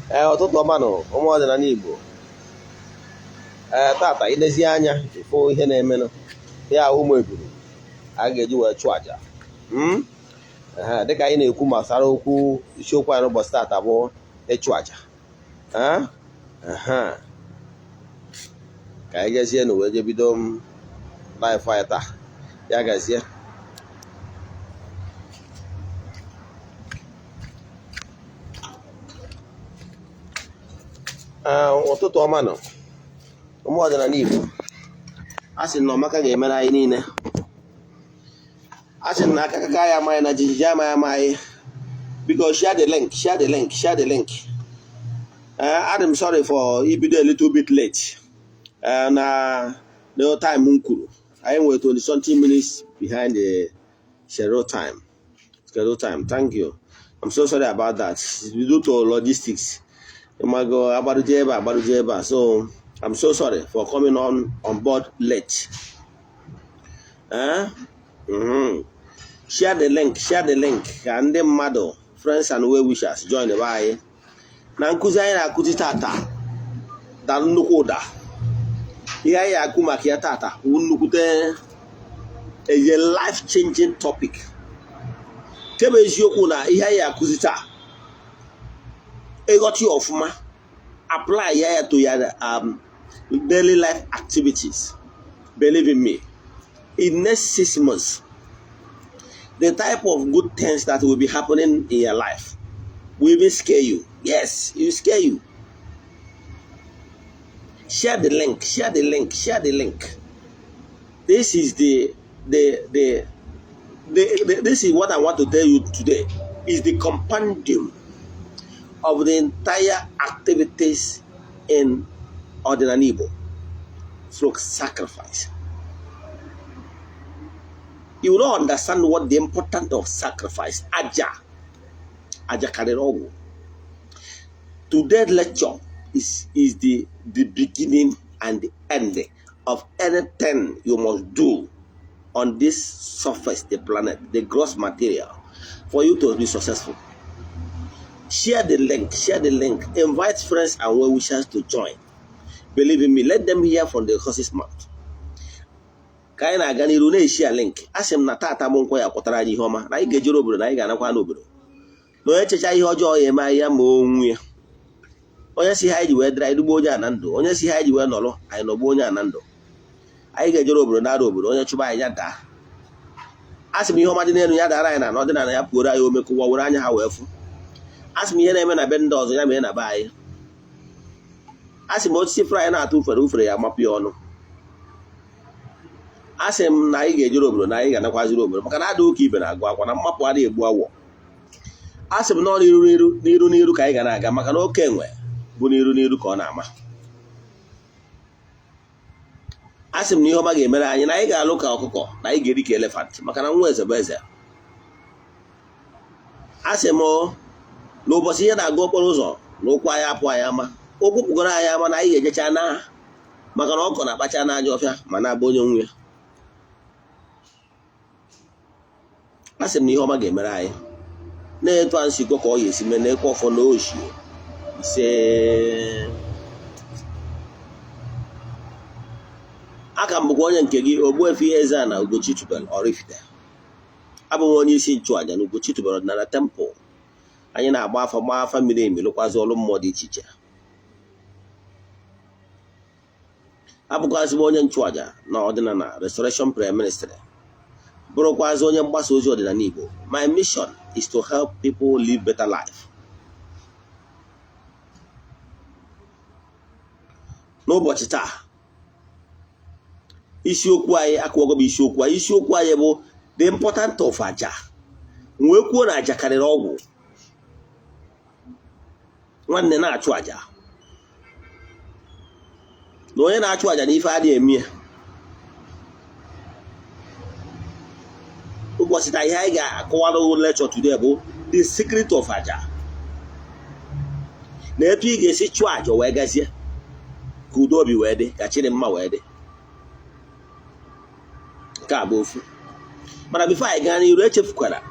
Ụtụtụ ọma nọ ụmụ ọdịnala Igbo. Tata ilezi anya ịfụ ihe na-emenụ ya ụmụ eburu a ga-eji wee chụọ aja. Dịka anyị na-ekwu gbasara okwu isiokwu anyị n'ụbọchị tata bụ ịchụ aja. Ka anyị gazie na wee jebido live anyị taa. Ya gazie. Ụtụtụ ọma nọ ụmụ ọdịnala Igbo. A sị na ọmaka ga-emere anyị niile. A sị na aka kaka ya amaghị na jijiji amaghị. Biko share the link, share the link, share the link. I'm sorry for ibido a little bit late. Na the time m kwuru anyị nwere 20 something minutes behind the schedule time. Thank you. I'm so sorry about that. It's due to logistics. So I'm so sorry for coming on board late. Share the link. And the mother, friends and well-wishers join the way. Na nkuzi anyị na-akụzi tata da nnukwu ụda. Ihe anyị akụ maka ya tata nnukwute a life-changing topic. Kebe eziokwu na ihe anyị akụzi taa got you of ma apply here to your daily life activities. Believe in me, in next 6 months, the type of good things that will be happening in your life will even scare you. Yes, it will scare you. Share the link. This is this is what I want to tell you today. Is the compendium of the entire activities in ordinary Igbo through sacrifice. You will not understand what the importance of sacrifice. Aja Karerogu. Today's lecture is the beginning and the end of anything you must do on this surface, the planet, the gross material, for you to be successful. Share the link. Invite friends and well-wishers to join. Believe in me, let them hear from the horse's mouth. Kaina gani rune share link. Asem na tata mo nkwa ya kwotara ji homa. Na ige jiro obodo na ị ga-anakwa n'obodo. No echecha ihe ọjọọ ya eme ya ma onwe ya. Onye si ha ji wee dra idugbo onye ana ndụ. Onye si ha ji wee nọrọ anyị nọgbu onye ana ndụ. Anyị ga-ejere obodo na obodo onye chụba anyị ya daa. Asem ihe ọma dị n'elu ya dara anyị na ọdịnala ya pụoro anyị omekụwa were anya ha wee fụ. Asị m ihe na-eme na be ndị ọzọ ya mee na be anyị. Asị m osisi fry na-atụ ufere ya mapụ ya ọnụ. Asị m na anyị ga-ejere obodo na anyị ga-anakwaziri obodo maka na ada ụka ibe na-agụ akwa na mmapụ adịghị egbu awọ. Asị m na ọ n'iru ka anyị ga na-aga maka na oke enwe bụ n'iru ka ọ na-ama. Asị m na ihe ọma ga-emere anyị na anyị ga-alụ ka ọkụkọ na anyị ga-eri ka elefant maka na nwa eze bụ eze. Asị m n'ụbọchị ihe na-aga okporo ụzọ na ụkwụ anyị apụ anyị ama okwu pụgoro anyị ama na anyị ga-ejecha na maka na ọkọ na-akpacha n'aja ọfịa ma na-abụ onye nwe ya. Asị m na ihe ọma ga-emere anyị na-etu ansị ka ọ ya esi mee na ekwe ọfọ na oshi ise. Aka m bụkwa onye nke gị Ogbuefi EZE-ANA Ugochi tubelu oraifite. Abụ m onye isi nchụaja na Ugochi tubelu ọdịnala temple. Anyị na-agba afa mmiri emi lụkwazị ọrụ mmụọ dị iche iche. Abụkwazị m onye nchụaja na ọdịnala Restoration Prayer Ministry. Bụrụkwazị onye mgbasa ozi ọdịnala Igbo. My mission is to help people live better life. N'ụbọchị taa isiokwu anyị akụwago bụ isiokwu anyị bụ the importance of aja. Wee kwuo na aja karịrị ọgwụ. Nwanne na-achụ aja na onye na-achụ aja na ife adịghị eme ya. Ụbọchị taa ihe anyị ga-akọwara lecture today bụ the secret of aja. Na etu ị ga-esi chụọ aja wee gazie ka udo obi wee dị ka chiri mma wee dị. Ka bụ ofu. Mana before anyị gaa n'iru echefukwara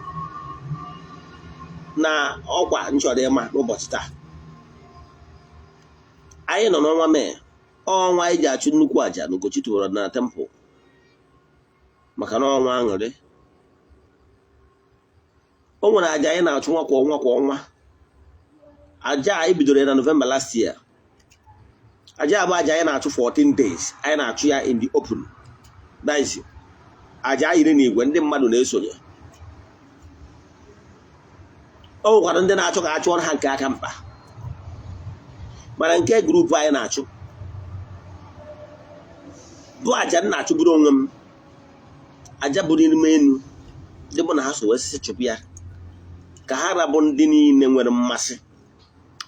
na ọkwa nchọrọ ịma n'ụbọchị taa anyị nọ n'ọnwa Mee, ọnwa anyị ji achụ nnukwu aja na Ugochi tubelu na temple maka na ọnwa aṅụrị. O nwere aja anyị na-achụ nwa kwa ọnwa. Aja anyị bidoro na November last year. Aja bụ aja anyị na-achụ 14 days. Anyị na-achụ ya in the open. That is aja yiri n'igwe, ndị mmadụ na-esonye. O nwekwara ndị na-achụ ka achụọ ha nke aka mkpa, mana nke grupu anyị na-achụ bụ aja m na-achụburu onwe m, aja bụrụ n'ime enu ndị bụ na ha so wee sisi chụpụ ya ka ha rabụ ndị niile nwere mmasị.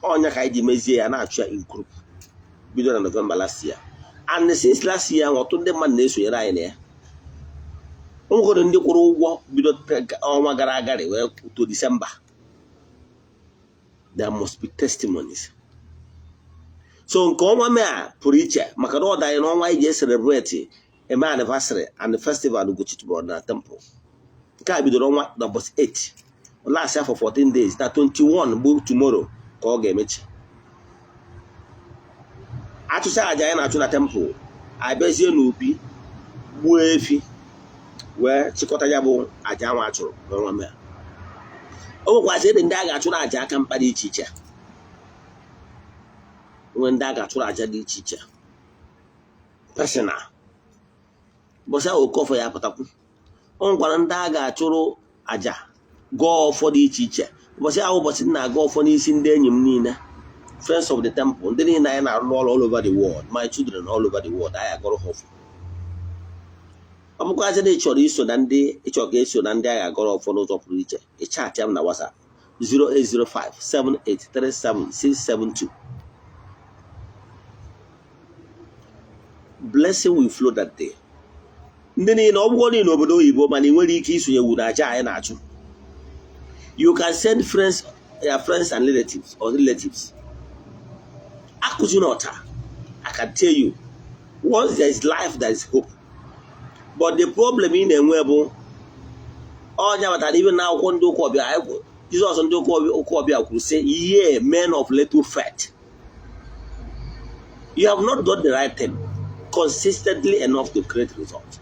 Ọnya ka anyị ji mezie ya na-achụ ya in group bido na November last year, and since last year ọtụtụ ndị mmadụ na-esonyere anyị na ya. O nwere ndị kwụrụ ụgwọ bido ọnwa gara aga wee to December. There must be testimonies. So nke ọnwa Mee a pụrụ iche maka na ọ dị anyị n'ọnwa anyị ji celebrate eme anniversary and festival Ugochi tubelu na temple. Nke a bidoro ọnwa na ụbọchị 8 last year for 14 days, na 21 bụ tomorrow ka ọ ga-emechi. Achụcha aja anyị na-achụ na temple, abịazie n'opi gbuo efi wee chịkọta ya bụ aja nwa achụrụ n'ọnwa Mee. O nwekwazị ndị a ga-achụrụ aja aka mkpa dị iche iche. Nwee ndị a ga-achụrụ aja dị iche iche personal. Ụbọchị ahụ Okọfọ ya apụtakwu. O nwekwara ndị a ga-achụrụ aja gọọ ọfọ dị iche iche. Ụbọchị ahụ ụbọchị m na-aga ọfọ n'isi ndị enyi m niile, friends of the temple, ndị niile anyị na-arụ ọrụ all over the world, my children all over the world, anyị agọrọ ha ọfọ. Ọ bụkwazị na ị chọrọ iso na ndị ịchọ ka eso na ndị agha agọrọ ọfọ n'ụzọ pụrụ iche, ịchaatị m na WhatsApp 08057837672. Blessing will flow that day. Ndị niile ọ bụrụ niile obodo oyibo mana ị nwere ike isonyewu na aja anyị na-achụ. You can send friends, your friends and relatives or relatives. Akuzunota, I can tell you, once there is life, there is hope. But the problem in the web, all that even now, Jesus and Okobia could say, "Ye men of little faith, you have not done the right thing consistently enough to create results.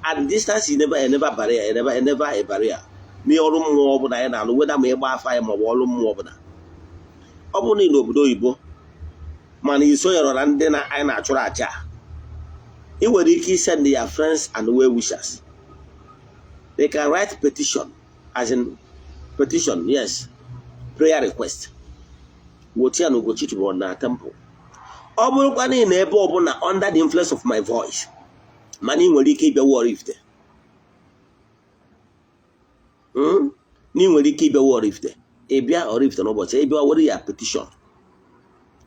And distance is never a barrier, never a barrier. Me ọrụ mmụọ ọbụla anyị na-alụ, weda ma ịgba afa anyị maọbụ ọrụ mmụọ ọbụla. Ọ bụrụ na ị n'obodo oyibo mana isonyere na ndị na anyị na-achụrụ aja, ị nwere ike send their friends and well wishers. They can write petition, as in petition, yes, prayer request. Wotia na Ugochi tubelu na temple. Ọ bụrụkwa na ị na ebe ọbụla under the influence of my voice, mana ị nwere ike ịbịa oraifite. Ni nwere ike ịbịa oraifite. Ịbịa oraifite n'ụbọchị ịbịa were ya petition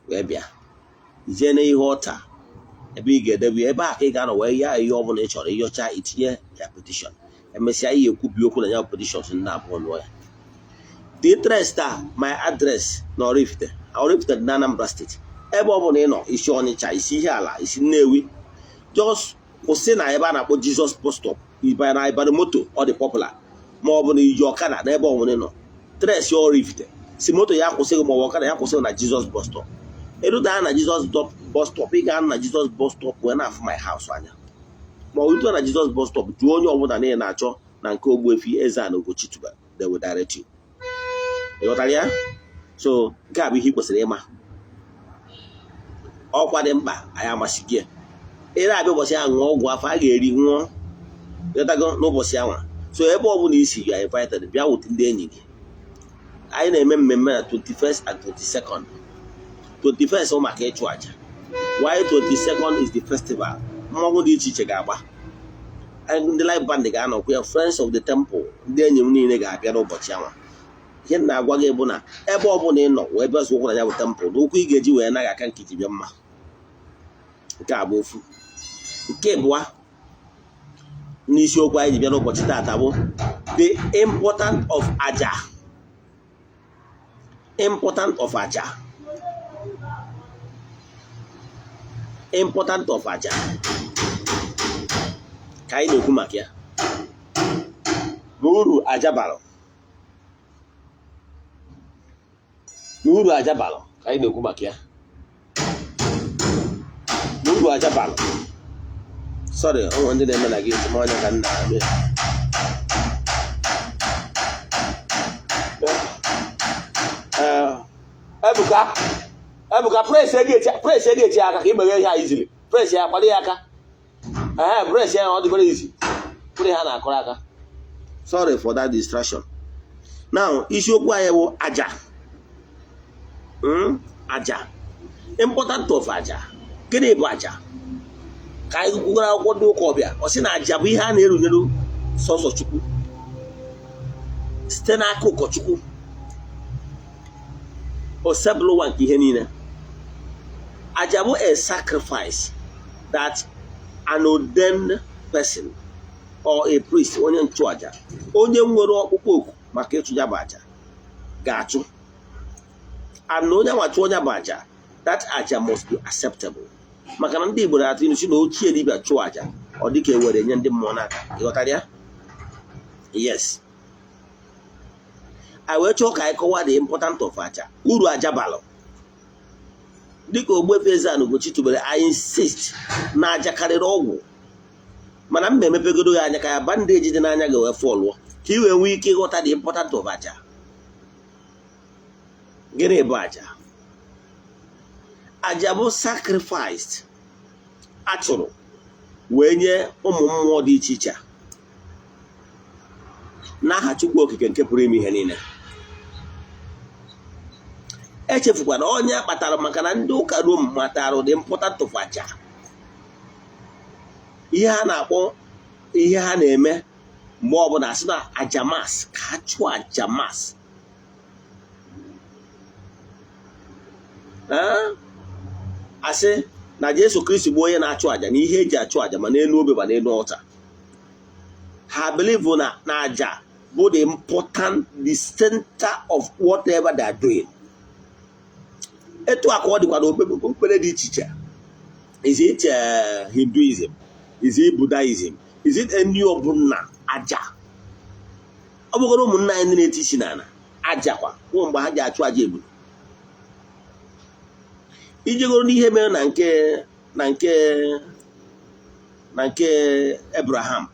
wee bịa ije na ihe ọta ebe ị ga-edebe ebe a ka ị ga-anọ wee ya ihe ọbụla ị chọrọ ịyọcha itinye ya petition. Emesịa ihe ekwubi okwu na ya petitions ndị abụọ nụọ ya. The interest my address na oraifite dị na Anambra State. Ebe ọbụla ị nọ, isi Ọnịcha, isi ihe ala, isi Nnewi, just kwụsị na ebe a na-akpọ Jesus bus stop, ịbara moto ọ dị popular, ma ọ bụ na iji ọkada n'ebe ọbụla ị nọ, tres ya oraifite, si moto ya kwụsị gị ma ọ bụ ọkada ya kwụsị na Jesus bus stop. Eruta na Jesus bus stop, ị ga na Jesus bus stop wee na-afụ my house anya. Ma ọ rute na Jesus bus stop, jụọ onye ọbụla na ị na-achọ na nke Ogbuefi EZE-ANA Ugochi tubelu, they will direct you. Ịghọtara ya? So nke a bụ ihe ị kwesịrị ịma. Ọkwa dị mkpa anyị amasị gị. Ere abịa ụbọchị ahụ ṅụọ ọgwụ afọ a ga-eri ṅụọ ịghọtago n'ụbọchị ahụ. So ebe ọbụla isi you are invited, bịa wute ndị enyi gị. Anyị na-eme mmemme na 21st and 22nd. 21st bụ maka ịchụ aja, while 22nd is the festival. Mmọnwụ dị iche iche ga-agba. Ndị live band ga-anọkwa ya, friends of the temple, ndị enyi m niile ga-abịa n'ụbọchị ahụ. Ihe na-agwa gị bụ na ebe ọbụla ị nọ wee bịa ụkwụ na ya bụ temple, n'ụkwụ ị ga-eji wee naghị aka nkịtị bịa mma. Nke a bụ ofu. Nke abụọ n'isiokwu anyị ji bịa n'ụbọchị taata bụ the importance of aja. Importance of aja. Importance of aja. Ka anyị na-ekwu maka ya. Uru aja bara. Uru aja bara ka anyị na-ekwu maka ya. uru aja bara. Sorry, I want to name like it. Money can Ebuka press any aka ka imeghe ihe easily. Press ya kwali aka. Press ya ọ dị very easy. Put ha na akọrọ aka. Sorry for that distraction. Now, isiokwu anyị bụ aja. Aja. Important of aja. Gịnị bụ aja? Ka anyị gwara akwụkwọ ndị ụka ọbịa. Ọ sị na aja bụ ihe a na-erunyere sọsọ Chukwu. Site n'aka ụkọchukwu. O sebụlụ ụwa nke ihe niile. Aja bụ a sacrifice that an ordained person or a priest, onye nchụaja, onye nwere ọkpụkpọ oku maka ịchụ ya bụ aja ga-achụ. And onye nwachụ onye bụ aja, that aja must be acceptable. Maka na ndị Igbo na-atụ ilu si na ochie dibịa chụọ aja, ọ dịka ewere nye ndị mmụọ n'aka. Ịghọtara ya? Yes. I wee chọọ ka anyị kọwaa the important of aja. Uru aja balụ. Dịka Ogbuefi EZE-ANA Ugochi tubelu, I insist na aja karịrị ọgwụ. Mana m emepegodo ya anya ka ya bandage dị n'anya ga wee fọlụọ ka i wee nwee ike ịghọta the important of aja. Gịnị bụ aja? Aja bụ sacrifice achụrụ wee nye ụmụ mmụọ dị iche iche n'aha Chukwu okike nke pụrụ ime ihe niile. Echefukwa na onye akpatara maka na ndị ụka Rom matara the important of aja. Ihe ha na-akpọ ihe ha na-eme mgbe ọbụla asị na aja mas, ka a chụọ aja mas. Asị na Jesu Kristi bụ onye na-achụ aja na ihe eji achụ aja ma n'elu obe ma n'elu ọta. Ha believe na aja bụ the important, the center of whatever they are doing. Etu aka ọ dịkwa na okpukpere dị iche iche. Is it Hinduism? Is it Buddhism? Is it any ọbụla aja? Ọ bụgoro ụmụnna anyị na-eti isi n'ala aja kwa kwuo mgbe ha ji achụ aja ebulu. Ijegoro n'ihe mere na nke Abraham.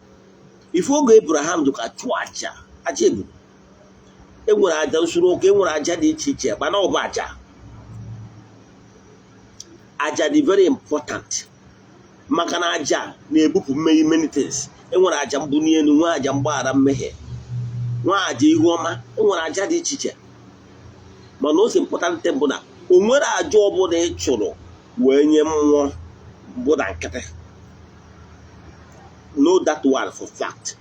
Ife oge Abraham dụka chụọ aja ebulu. Enwere aja usoro ụka, enwere aja dị iche iche mana ọ bụ aja. Aja dị very important. Maka na aja na-ebupụ many things. Enwere aja mbuli elu, nwe aja mgbaghara mmehie, nwe aja ihu ọma, enwere aja dị iche iche. Mana o si important bụ na o nwere aja ọbụla ị chụrụ wee nye mmụọ bụ na nkịtị. Know that one for fact.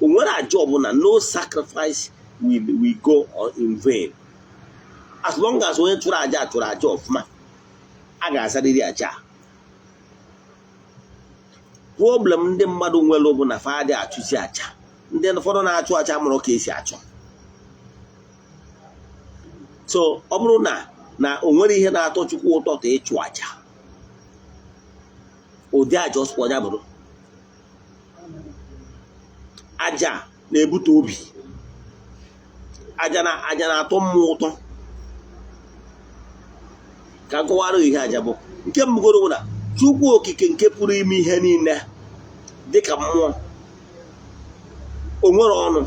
O nwere aja ọbụla, no sacrifice will go in vain. As long as onye chụrụ aja ọfụma, a ga-azarịrị aja. Problem ndị mmadụ nwere bụ na fa adị achụsi aja. Ndị ụfọdụ na-achụ aja mụrụ ka esi achụ. So ọ bụrụ na o nwere ihe na-atọ Chukwu ụtọ ka ịchụ aja, ụdị aja ọsọ ọnya bụrụ. Aja na-ebute obi. Aja na-atọ mmụọ ụtọ. Ka nkọwara ihe aja bụ nke mbugoro bụ na Chukwu okike nke pụrụ ime ihe niile dịka mmụọ, o nwere ọnụ,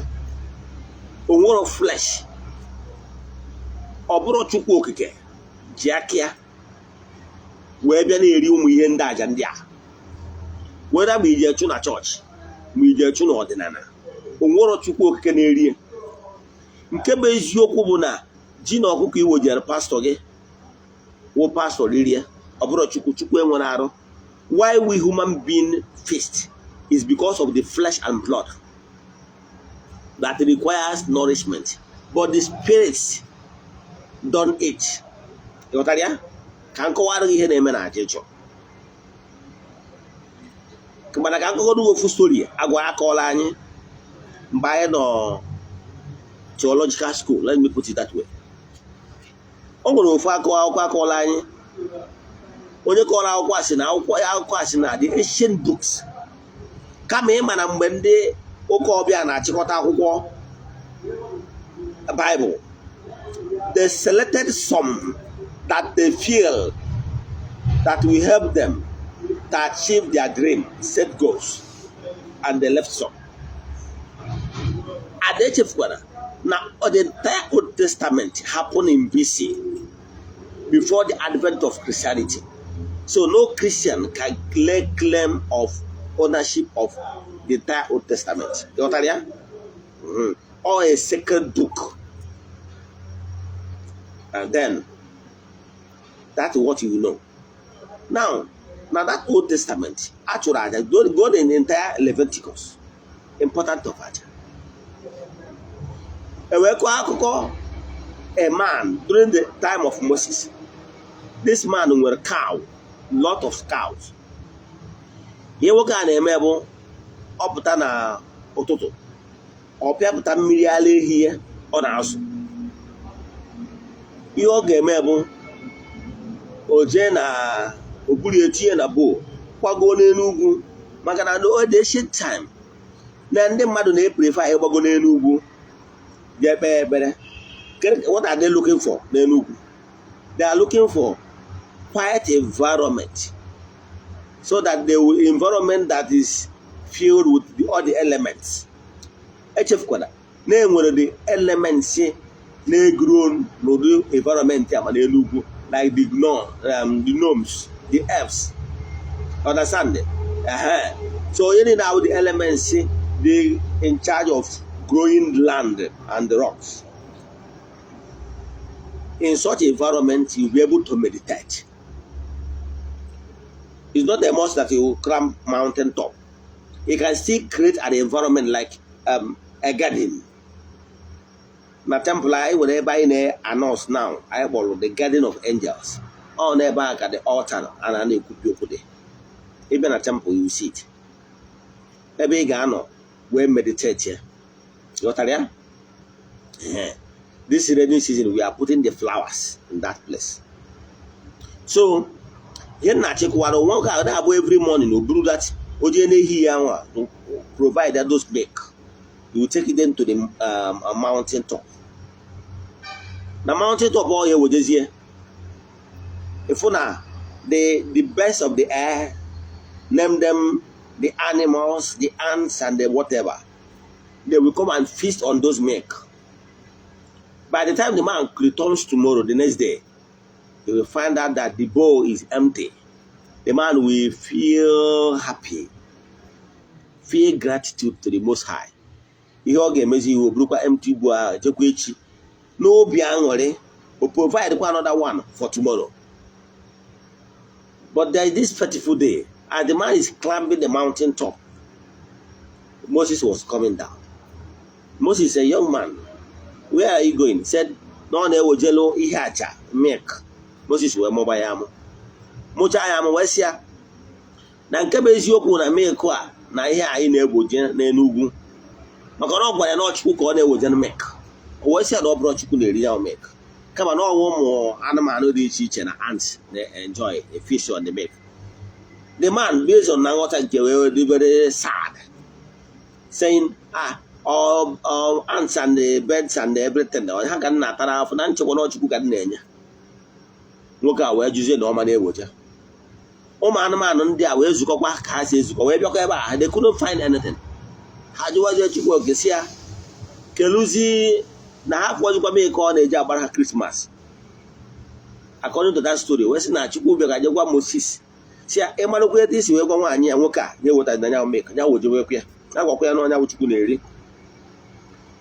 o nwere flesh. Ọ bụrụ Chukwu okike ji aka ya wee bịa na-eri ụmụ ihe ndị aja ndị a. Weda ma iji echụ na chọọchị ma iji echụ na ọdịnala, o nwere Chukwu okike na-eri ya. Nke bụ eziokwu bụ na ji na ọkụkọ iwo jere pastọ gị wụ pastọ ririe, ọ bụrụ Chukwu enwere arụ. Why we human being feast is because of the flesh and blood that requires nourishment, but the spirits don't eat. Ịghọtara ya? Ka nkọwara ihe na-eme na aja ịchụ. Mana ka nkọwara ofu story agwa akọọla anyị mgbe anyị nọ theological school, let me put it that way. O nwere ofu akwụkwọ akọọla anyị. Onye kọrọ akwụkwọ asị na akwụkwọ asị na the ancient books. Kama ịma na mgbe ndị ụka ọbịa na-achịkọta akwụkwọ Bible, they selected some that they feel that will help them to achieve their dream, set goals, and they left some. At the age of now, the entire Old Testament happened in BC, before the advent of Christianity. So no Christian can lay claim of ownership of the entire Old Testament. You understand? Or a sacred book. And then, that's what you know. Now that Old Testament, actually, go in the entire Leviticus. Important of it. A man during the time of Moses. This man were cow, lot of cows. Ye woga na emebo oputa na otutu. Opia puta mmiri ala ehie ọ na-azụ. Ihe ọ ga-eme bụ oje na oburu etinye na bo kwago n'elu ugwu maka na no the ancient time na ndị mmadụ na-eprefer ịgbago n'elu ugwu je kpee ekpere. What are they looking for n'elu ugwu? They are looking for quiet environment, so that the environment that is filled with all the elements. HF name where the elements grown no the environment like the gnomes, the elves. Understand it? So you know the elements they in charge of growing land and the rocks. In such environment, you'll be able to meditate. It's not a must that you climb mountain top. You can still create an environment like a garden. My temple, I will never announce now. I follow the garden of angels. All never at the altar and I need to put it. Even a temple, you see it. Maybe Gano, we meditate here. You know what? This rainy season, we are putting the flowers in that place. So, every morning we do that. To provide that those milk, you will take it then to the mountain top. The mountain top all here was here. If the best of the air, name them the animals, the ants, and the whatever, they will come and feast on those milk. By the time the man returns tomorrow, the next day, he will find out that the bowl is empty. The man will feel happy, feel gratitude to the Most High. He will broke empty bowl, no biangore, will provide another one for tomorrow. But there is this fateful day, and the man is climbing the mountain top. Moses was coming down. Moses is a young man. Where are you going? He said, no, ne wo jello ihacha milk. Moses we mo bayamo. Mocha ayamo wesia. Na nke be eziokwu na milk a na ihe anyị na-egboje na enugwu. Maka na ogwa ya na ochukwu ka ọ na-ewoje na milk. O wesia na obro chukwu na-eri ya milk. Kama na ọnwụ ụmụ anụmanụ dị iche iche na ants they enjoy a fish on the milk. The man based on na nghọta nke we very sad, saying all ants and the birds and everything. Ha ga na tara afọ na nchekwa na Chukwu ga na-enye. Nwoke a wee juzie na ọma na-ewoja. Ụmụ anụmanụ ndị a wee zukọkwa ka ha si ezukọ wee bịakwa ebe a. They couldn't find anything. Ha jụwazie Chukwu ogesi ya keluzi na ha kwọjikwa mee ka ọ na-eji agbara ha Christmas. According to that story, wee sị na Chukwu bịara je gwa Moses si ya ịmarụkwa etu isi wee gwa nwaanyị ya nwoke a nye-eweta na nya mee ka nya wojewekwa ya. Na gwakwa ya na ọnya Chukwu na-eri.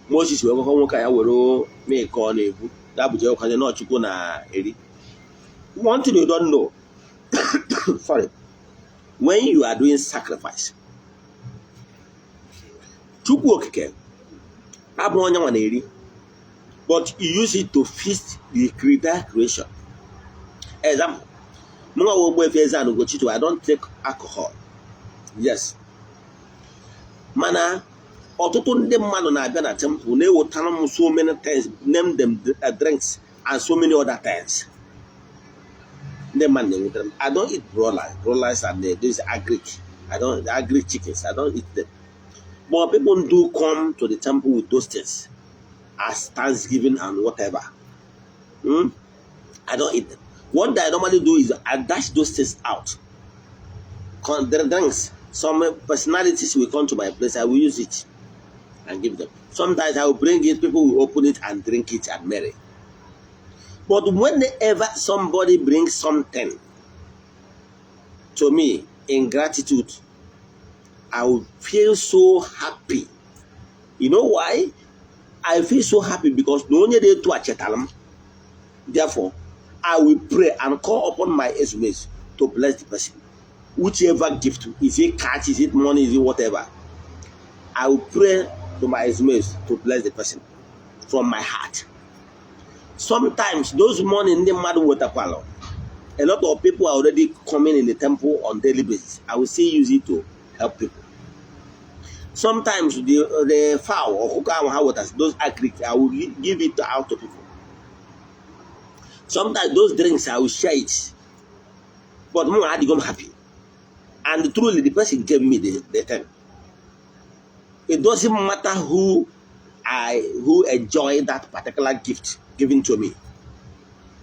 Moses wee gwakwa nwoke ya were mee ka ọ na-ebu ga-abụje kwanye na Chukwu na-eri. One thing you don't know, sorry, when you are doing sacrifice, Chukwu okike abụ onye nwa na-eri, but you use it to feast the creation. Example, Ogbuefi EZE-ANA Ugochi, I don't take alcohol. Yes. Mana ọtụtụ ndị mmadụ na-abịa na temple na-ewetara m so many things, name them drinks and so many other things. The man I don't eat broilers and these agric. Agric chickens. I don't eat them. But people do come to the temple with those things as Thanksgiving and whatever. I don't eat them. What I normally do is I dash those things out. drinks. Some personalities will come to my place. I will use it and give them. Sometimes I will bring it. People will open it and drink it and marry. But whenever somebody brings something to me in gratitude, I will feel so happy. You know why? I feel so happy because no only they to achetalam. Therefore, I will pray and call upon my enemies to bless the person. Whichever gift, is it cash, is it money, is it whatever, I will pray to my enemies to bless the person from my heart. Sometimes those money in the mad water parlor, a lot of people are already coming in the temple on daily basis. I will still use it to help people. Sometimes the fowl or hookah waters, those agric, I will give it out to people. Sometimes those drinks, I will share it. But more I become happy. And truly, the person gave me the thing. It doesn't matter who enjoy that particular gift given to me,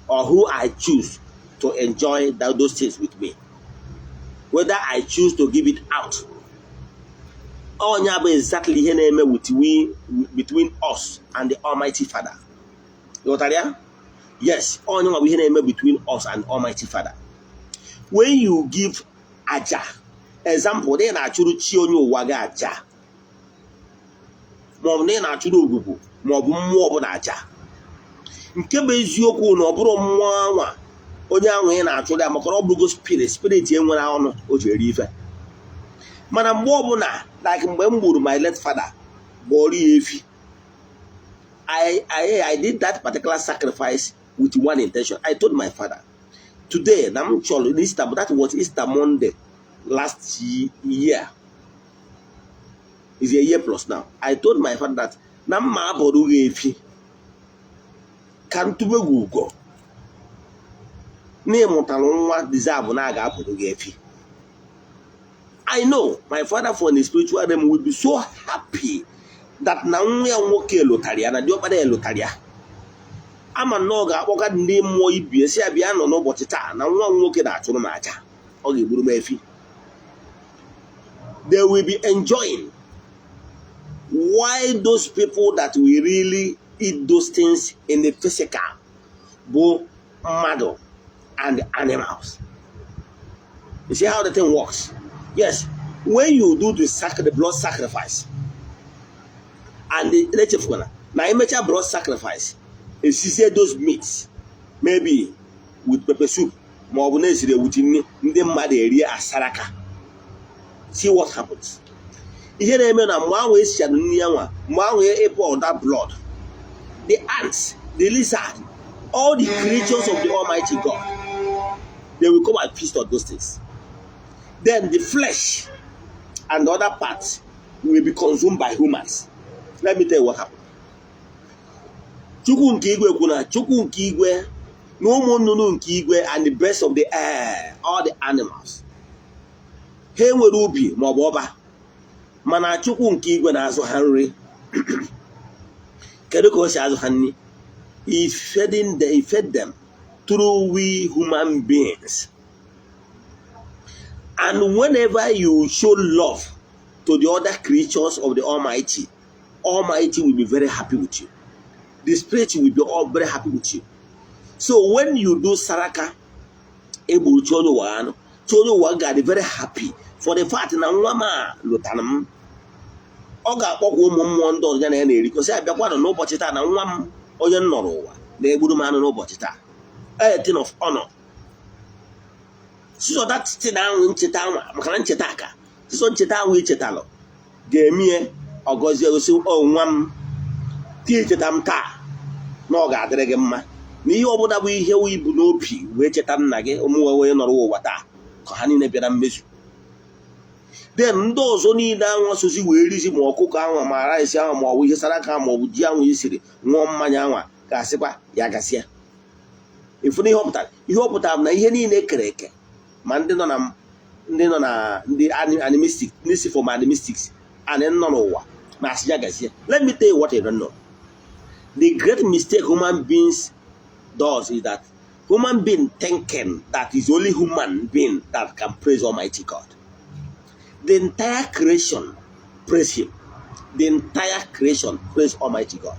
or who I choose to enjoy those things with me. Whether I choose to give it out, all nyaba exactly between us and the Almighty Father. You know, yes, all nyaba between us and Almighty Father. When you give aja, example, they na churu chionyo waga aja. Mom ne na churu ogugu, mobu mwo na aja. Nke bụ eziokwu na ọ bụrụ mmụọ anwa onye ahụ ị na-achụ ya maka ọ bụgo spirit enwere ọnụ o ji eri ife. Mana mgbe ọbụla, like mgbe m gburu my late father gbọrọ ya efi, I did that particular sacrifice with one intention. I told my father, today, I'm sure Easter, but that was Easter Monday last year. It's a year plus now. I told my father that Namma boru efi can tubelu go. Deserve I know my father for the spiritual realm would be so happy that now we are working lotaria and the other lotaria. I'm a noga, what name more be a piano no botita, and one working at Tonomaja or the Burumefi. They will be enjoying. Why those people that we really eat those things in the physical, both mother and animals? You see how the thing works? Yes, when you do the blood sacrifice and the native corner, now imagine blood sacrifice, you see those meats, maybe with pepper soup, more with the mad area as saraka. See what happens. Here they mean one way that blood. The ants, the lizard, all the creatures of the Almighty God, they will come and feast on those things. Then the flesh and the other parts will be consumed by humans. Let me tell you what happened. Chukwu nke igwe kuna, chukwu nke igwe, no more nunu nke igwe and the birds of the air, all the animals. He nwere ubi ma ọ bụ ọba. Mana chukwu nke igwe na-azụ ha nri. Kedu ka o si azụ ha nri? He fed them through we human beings. And whenever you show love to the other creatures of the Almighty, Almighty will be very happy with you. The Spirit will be all very happy with you. So when you do saraka, ebu chono waga very happy for the fact na nwama lotanam. Oga akpọkwa ụmụ mmụọ ndị ọzọ na na-eri because I bịakwa n'ụbọchị taa na nwa m onye nnọrọ ụwa na-egburu m anụ n'ụbọchị taa. A thing of honor. So that thing ahụ ncheta anwa maka na ncheta aka. So ncheta ahụ ichetalụ ga-emie ọgọzie osi nwa m tie cheta m taa na ọ ga-adịrị gị mma. Na ihe ọbụla bụ ihe ibu n'obi wee cheta nna gị ụmụ wee nọrọ ụwa taa ka ha niile bịara mmezu. Then ndị ọzọ niile anwa sozi wee rizi ma ọkụkọ anwa ma rice anwa ma ọ bụ ihe saraka ma ọ bụ ji anwa isiri ṅụọ mmanya anwa ga-asịkwa ya gasịa. Ifu na ihe ọ pụtara na ihe niile kere eke ma ndị nọ na ndị animistic n'isi for animistics and nọ n'ụwa na asị ya gasịa. Let me tell you what I don't know. The great mistake human beings does is that human being thinking that is only human being that can praise Almighty God. The entire creation praise him. The entire creation praise Almighty God.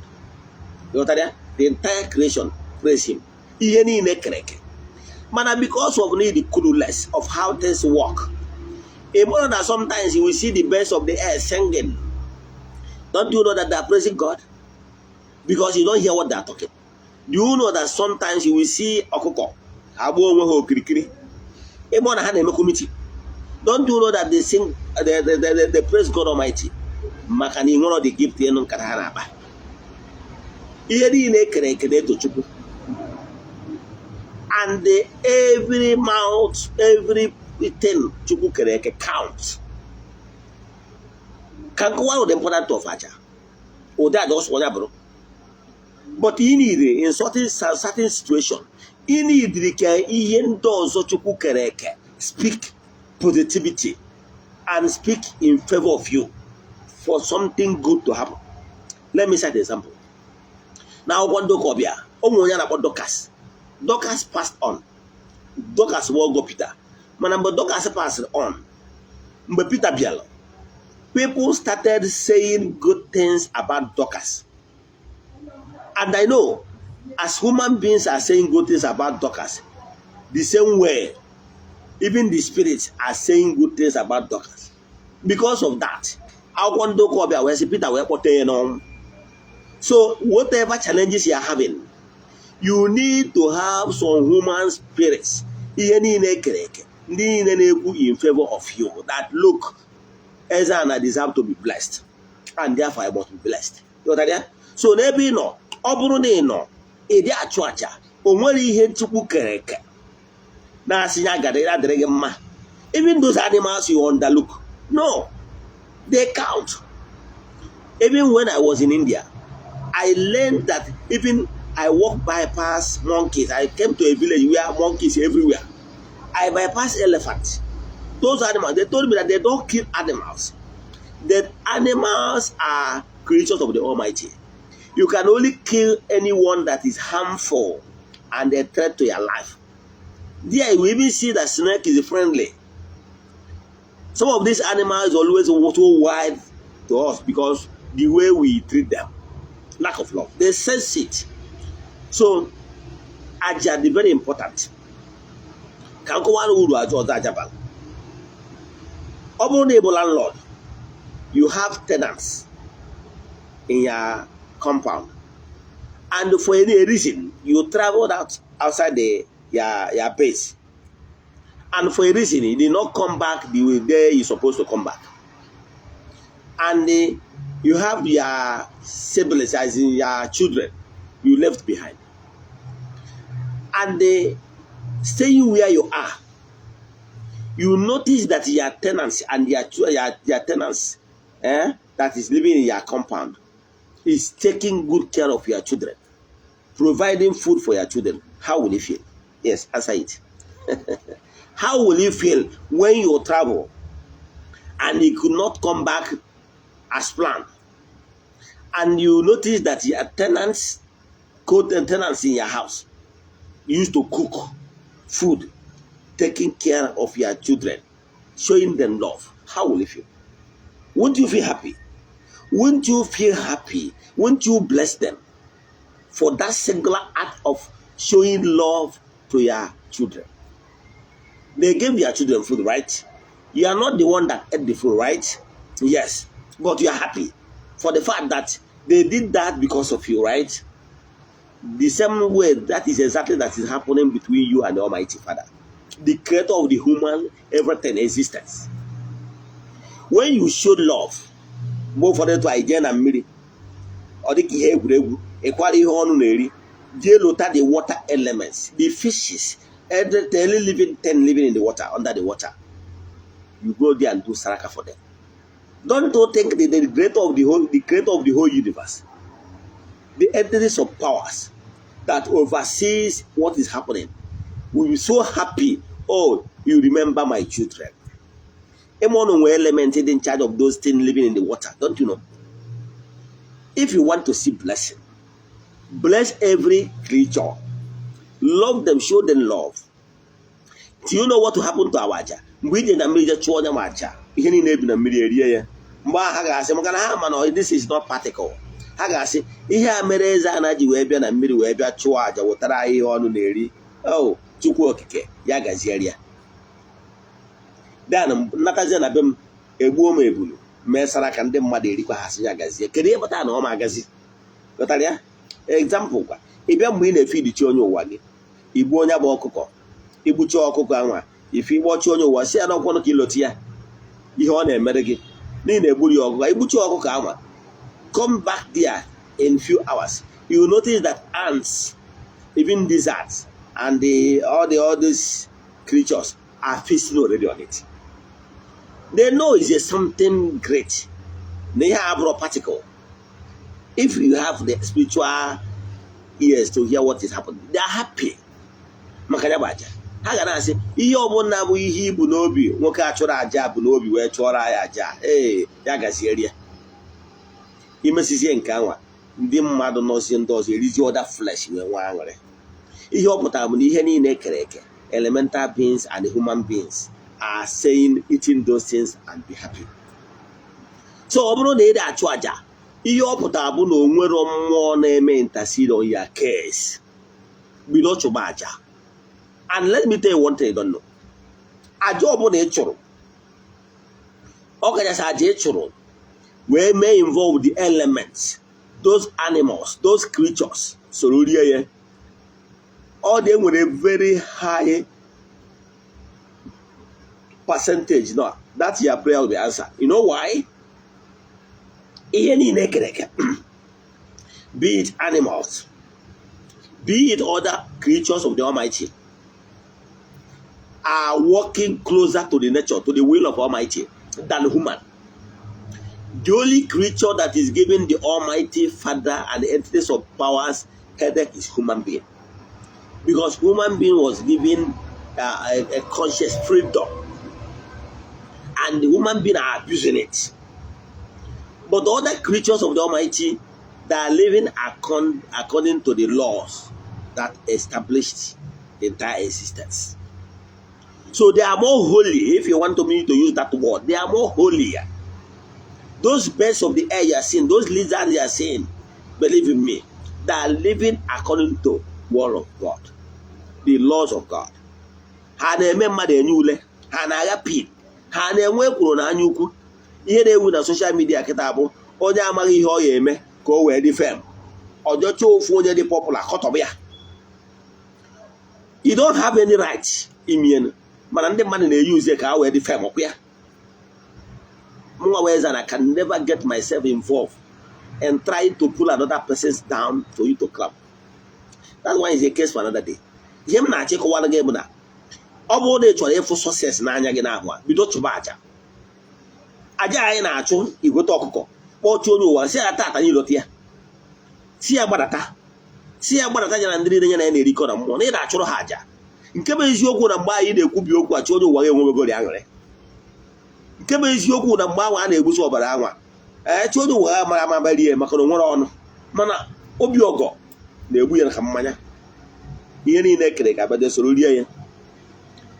You know that? The entire creation praise him. Man, because of the clueless of how things work, even that sometimes you will see the birds of the air singing. Don't you know that they are praising God? Because you don't hear what they are talking. Do you know that sometimes you will see okoko? Don't you know that they sing, they praise God Almighty? Makani one of the gift they don't carry. And every mouth, every thing chuku kereke counts. Can go out the important of Aja. Or that just one bro. But in in certain situation, in speak positivity and speak in favor of you for something good to happen. Let me set an example. Now, one Dokobia, about Docas. Docas passed on. Docas will go Peter. Manamba Docas passed on. But Peter Biel. People started saying good things about Docas. And I know, as human beings are saying good things about Docas, the same way, even the spirits are saying good things about Docas. Because of that, I want to go where Peter will put on. So, whatever challenges you are having, you need to have some human spirits in favor of you. That look, EZE-ANA deserve to be blessed, and therefore I must be blessed. You know that? So, maybe no. Even those animals you underlook, no, they count. Even when I was in India, I learned that even I walk bypass monkeys. I came to a village where monkeys everywhere. I bypass elephants. Those animals, they told me that they don't kill animals. That animals are creatures of the Almighty. You can only kill anyone that is harmful and a threat to your life. There you even see that snake is friendly. Some of these animals always too wide to us because the way we treat them. Lack of love. They sense it. So, Aja is very important. Honorable landlord, you have tenants in your compound, and for any reason you traveled outside your base, and for a reason you did not come back the way there you're supposed to come back, and you have your siblings, as in your children, you left behind, and staying where you are, you notice that your tenants and your tenants that is living in your compound is taking good care of your children, providing food for your children. How will you feel? Yes, answer it. How will you feel when you travel and you could not come back as planned, and you notice that your tenants, tenants in your house used to cook food, taking care of your children, showing them love? How will you feel? Won't you feel happy? Won't you feel happy? Won't you bless them for that singular act of showing love to your children? They gave your children food, right? You are not the one that ate the food, right? Yes, but you are happy for the fact that they did that because of you, right? The same way, that is exactly that is happening between you and the Almighty Father, the creator of the human, everything, existence. When you showed love, both for them to hygiene and mirror, or the equality the water elements, the fishes, every living thing living in the water, under the water. You go there and do saraka for them. Don't think the creator of the whole universe, the entities of powers that oversees what is happening, will be so happy. Oh, you remember my children. Emono element in charge of those things living in the water. Don't you know? If you want to see blessing, bless every creature. Love them, show them love. Do you know what will happen to our Aja? We did a major chore them Aja. ihe niile ebi na mmiri erie ya mgbe ha ga-asị maka na ha ma na this is not particle ha ga-asị ihe a mere Eze-Ana ji wee bịa na mmiri wee bịa chụọ aja wetara anyị ihe ọnụ na-eri o Chukwu okike ya gaziere ya dan nnatazie na be m egbuo m ebulu mesara ka ndị mmadụ erikwa ha sị ya gazie kedu ihe pụtara na ọ ma agazi ghọtara ya example kwa ịbịa mgbe ị na-efidi chi onye ụwa gị igbu onye bụ ọkụkọ igbuchi ọkụkọ anwa ife igbochi onye ụwa si ya n'ọkwọnụ ka iloti ya ihe ọ na-emere gị n'ihi na egburu ya ọkụkọ igbuchi ọkụkọ anwa come back there in few hours you will notice that ants even lizards and all these creatures are feasting already on it. They know it's something great. They have raw particle. If you have the spiritual ears to hear what is happening, they are happy. Makanya baja. Ha ga na-asị ihe ọbụla bụ ihe ibu n'obi nwoke a chụrụ aja bụ n'obi wee chụọrọ ya aja ya gaziere ya imesizie nke anwa ndị mmadụ nọzie ndị ọzọ erizi other flesh wee nwa aṅụrị ihe ọ pụtara bụ na ihe niile ekere eke elemental beings and human beings are saying eating those things and be happy. So ọ bụrụ na ị na-achụ aja ihe ọ pụtara bụ na o nwere mmụọ na-eme intercede on your case bido chụba aja. And let me tell you one thing you don't know. Aja ọbụla ị chụrụ ọ kachasị aja ị chụrụ wee may involve the elements, those animals, those creatures soro rie ya all they with a very high percentage. No, that your prayer will be answered. You know why? Be it animals, be it other creatures of the Almighty, are walking closer to the nature, to the will of Almighty than human. The only creature that is given the Almighty Father and the entities of powers headache is human being. Because human being was given a conscious freedom. And the human being are abusing it. But the other creatures of the Almighty, they are living according to the laws that established the entire existence. So they are more holy, if you want me to use that word, they are more holier. Those birds of the air you are seeing, those lizards you are seeing, believe in me, they are living according to the word of God, the laws of God. Ha na-eme mmadụ enye ule, ha na-agha pin, ha na-enwe kwuru na anya ukwu. Ihe na-ewu na social media kịta bụ onye amaghị ihe ọ ya eme ka o wee dị fem. Ọjọcha ofu onye dị popular kọtọbụ ya. You don't have any right ime mana ndị mmadụ na-eyuze ka ha wee dị fem ọkwa ya. I can never get myself involved and trying to pull another person's down for you to clap. That one is a case for another day. Yem na cheko wana game na. Obo de chore for success na anya gi na ahụ a bido chụba aja. Aja anyị na-achụ igote ọkụkọ. Kpọchi onye ụwa si atata anyị lote ya. Si ya gbadata. Si ya gbadata ya na ndị niile ya na-erikọ na mmụọ na ị na-achụrụ ha aja. Nke bụ eziokwu na mgbe anyị na-ekwubi okwu achụ onye ụwa ga-enwegori aṅụrị. Nke bụ eziokwu na mgbe ahụ a na-egbusi ọbara anwa chi onye ụwa mara ama rie maka na o nwere ọnụ mana obi ọgọ na-egbu ya ka mmanya ihe niile ekere ka abịa soro rie ya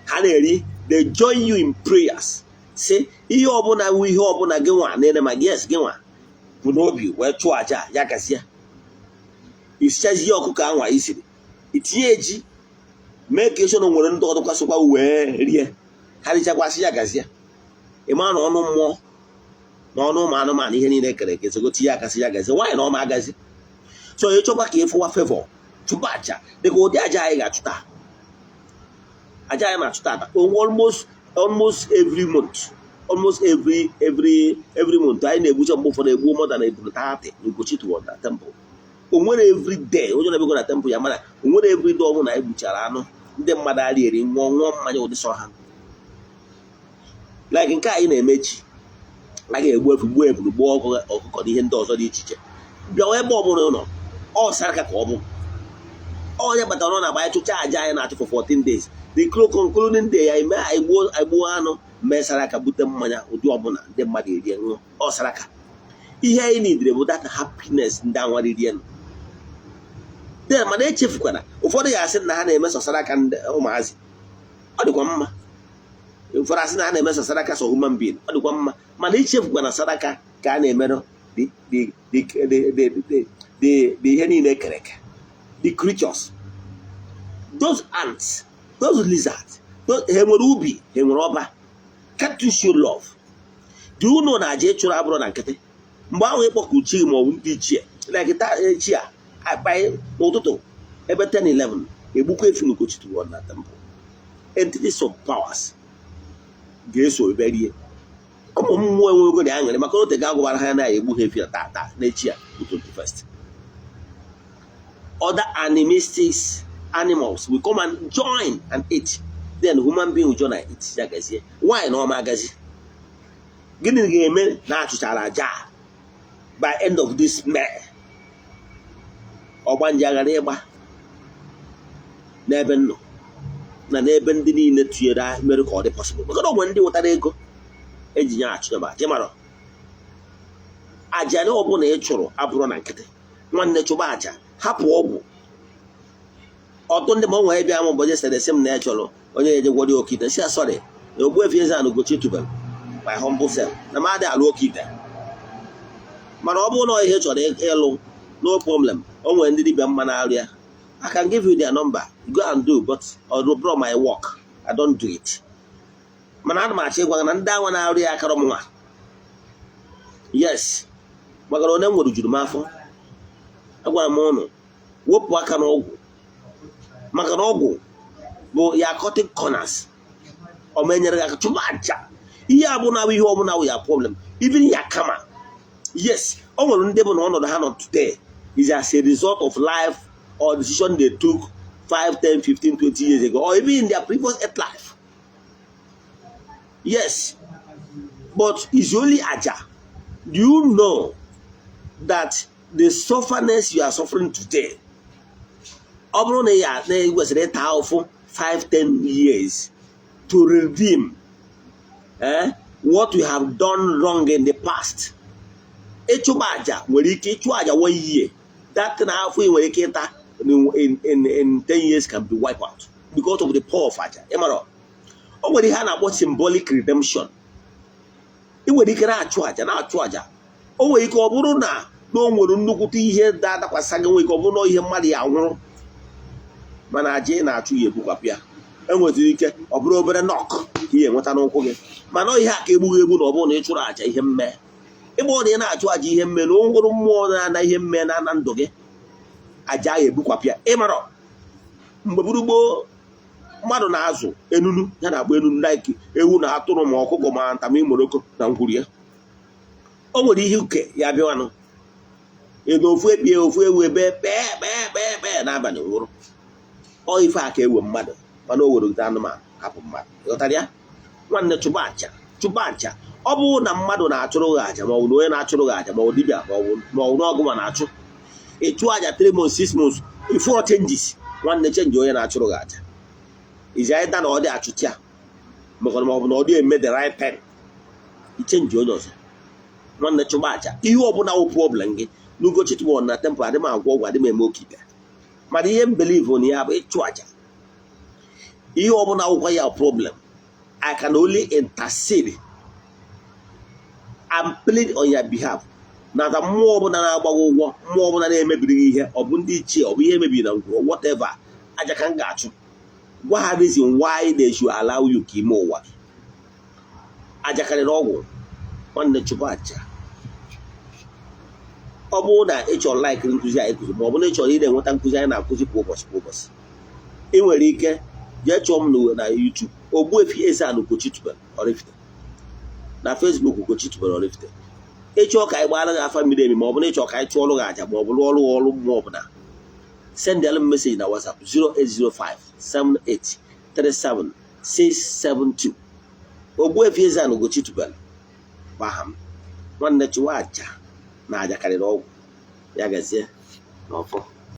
ha na-eri they join you in prayers say ihe ọbụla wu ihe ọbụla gị nwa na-ene ma yes gị nwa bụ n'obi wee chụọ aja ya gasịa isichazi ọkụkọ anwa isiri itinye eji mee ka eso na nwere ndị ọdụkwasịkwa wee rie ha richakwasị ya gasịa ịma na ọnụ mmụọ na ọnụ ụmụ anụmanụ ihe niile kere eke sogote ya akasị ya gazi nwaanyị na ọma agazi so ị chọkwa ka ịfụwa favor chụpụ aja dịka ụdị aja anyị ga-achụta aja anyị na-achụta almost every month every month anyị na-egbucha mgbe ụfọdụ egbu more than eburu 30 Ugochi to na temple o nwere every day onye na-ebego na temple ya mana o nwere every day ọbụla anyị gbuchara anụ ndị mmadụ arị eri ṅụọ mmanya ụdị sọ ha like nke anyị na-emechi a ga-egbu efu gbuo ebulu gbuo ọkụkọ na ihe ndị ọzọ dị iche iche bịawa ebe ọbụla ụlọ ọ saraka ka ọ bụ onye batara ọ na-agba ya chụcha aja anyị na-achụ for 14 days the concluding day ya ime anyị gbuo anụ mee saraka bute mmanya ụdị ọbụla ndị mmadụ erie ṅụọ ọ saraka ihe anyị nidere bụ that happiness ndị anwa ririe mana echefukwana ụfọdụ ya asị na ha na-eme sọ saraka ụmụazị ọ dịkwa mma ụfọdụ asị na a na-eme sadaka so human being ọ dịkwa mma mana ichefukwa na sadaka ka a na-emerụ the ihe niile kere eke, the creatures, those ants, those lizards, ha nwere ubi, ha nwere ọba. Can't you show love? Do you know na aja chụrụ abụrụ na nkịtị mgbe ahụ ịkpọkụ chi ma ọ bụ ndị ichie like chi a akpai n'ụtụtụ ebe 10-11 egbukwa efi n'Ugochi to na temple. Entities of powers ga-eso ebe rie ụmụ mmụọ enwego na aṅụrị maka ote ga-agwara ha na egbu ha efi na tata n'echi a 21st. Other animistic animals will come and join and eat. Then human being will join and eat. Why no magazi? Gịnị ga-eme na achụchara aja by end of this May? Ọgbanje aghara ịgba n'ebe nnọ na n'ebe ndị niile tụnyere mere ka ọ dị possible. Maka na ọgbe ndị wetara ego eji nye achụnaba jemara aja na ọbụla ị chụrụ abụrụ na nkịtị nwanne chụba aja hapụ ọgwụ. Ọtụ ndị ma ọ nwere bịa m ụbọchị sere sị m na ya chọrọ onye eje gwọrọ okite si asọrị na Ogbuefi EZE-ANA Ugochi tubelu my humble self na m adị alụ okite mana ọ bụrụ na ihe chọrọ ịlụ no problem. O nwere ndị dibịa mma na arịa I can give you their number, go and do, but I'll draw my work. I don't do it. Mana ana m achọ ịgwa na ndị anwa na arịa akara m nwa. Yes, maka na onye nwere juru m afọ agwara m ụnụ wepụ aka n'ọgwụ maka na ọgwụ bụ ya cutting corners o menyere aka chụba aja ihe abụ na ihe ọbụla wụ ya problem even ya kama. Yes, o nwere ndị bụ na ọnọdụ ha nọ today is as a result of life or decision they took 5, 10, 15, 20 years ago or even in their previous life. Yes, but it's only aja. Do you know that the sufferness you are suffering today, 5, 10 years to redeem what you have done wrong in the past? Echubaja, where you keep 1 year, that now in 10 years can be wiped out because of the power of aja. Already had about symbolic redemption. It would achụ aja na achụ aja. O nwere ike ọ bụrụ na no nwere nnukwu ihe dakwasịrị nwere ike ọ bụrụ na ihe mmadụ ya nwụrụ mana aja na-achụ ya ebukwapịa. Enwetara ike ọ bụrụ obere nok ka ihe enweta n'ụkwụ gị mana ihe aka egbughị egbu na ọ bụrụ na ị chụrụ aja ihe mme ịgbe ọ na ị na-achụ aja ihe mme na o nwere mmụọ na ihe mme na ndụ gị aja ya ebukwapịa. Ịmara mgbe gburugburu mmadụ na-azụ enunu ya na-agba enunu like ewu na atụrụ ma ọkụkọ ma nta ma imoroko na ngwuru ya. O nwere ihe uke ya bịanụ ego ofu ebie ofu ewu ebe kpee n'abalị nwụrụ. Ọ ife aka ewe mmadụ mana o were anụmanụ hapụ mmadụ. Ịghọtara ya? Nwanne chụba aja. Ọ bụrụ na mmadụ na-achụrụ gị aja ma ọ bụ na onye na-achụrụ gị aja ma ọ dibịa ma ọ bụ n'ọgụ ma na-achụ ịchụ aja 3 months 6 months before changes. Nwanne change onye na-achụrụ gị aja is either na ọ dị achụcha maka na ọ bụ na ọ dị eme the right time ichenji onye ọzọ. Nwanne chụba aja ihe ọbụla wụ problem gị n'Ugochi tubelu na temple adị m agwọ ọgwụ adị m eme okite mana ihe m believe na ya bụ ịchụ aja. Ihe ọbụla wụkwa ya problem I can only intercede and plead on your behalf. Na the mmụọ ọbụla na-agbago ụgwọ mmụọ ọbụla na-emebiri gị ihe ọ bụ ndị ichie ọ bụ ihe emebiri na ngwụrụ whatever aja ka m ga-achụ. What are the reason why they should allow you to ime ụwa gị? Aja karịrị ọgwụ. Nwanne chụba aja. Ọ bụrụ na ị chọrọ like nkụzi anyị kụzi ma ọ bụ na ị chọrọ ire nweta nkụzi anyị na-akụzi kwa ụbọchị ị nwere ike jee chọọ m na YouTube Ogbuefi EZE-ANA Ugochi tubelu oraifite na Facebook Ugochi tubelu oraifite. Ịchọọ ka anyị gbara gị afa mmiri emi ma ọ bụ na ịchọọ ka anyị chụọrụ gị aja ma ọ bụ ọrụ mmụọ ọbụla send them a message na WhatsApp 08057837672. Ogbuefi EZE-ANA Ugochi tubelu baham. Nwanne chụwa aja na aja karịrị ọgwụ ya gazie n'ọfọ.